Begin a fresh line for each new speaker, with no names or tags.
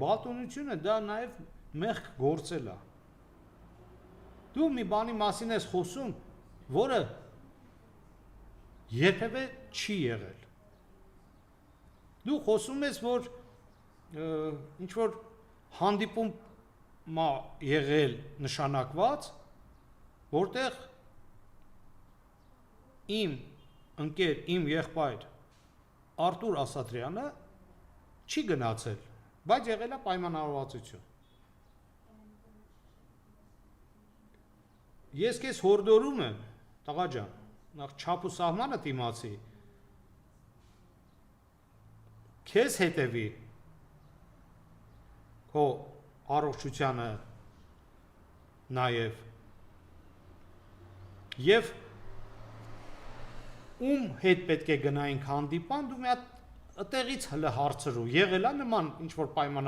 բատոնությունը դա նաև մեղք գործել է։ Դու մի բանի մասին ես խոսում, որը երբևէ չի եղել։ Դու խոսում ես, որ ինչ որ հանդիպում մա եղել նշանակված, որտեղ իմ ընկեր, իմ եղբայր Արտուր Ասատրյանը չի գնացել, բայց եղել է պայմանավորվածություն։ Ես քեզ հորդորում եմ, տղա ջան, նախ չափ ու սահմանը իմացի, քեզ հետևի քո առողջությանը նաև եւ ում հետ պետք է գնայինք հանդիպան, դու մի հատ այդտեղից հլը հարցրու, եղել է նման ինչ որ պայման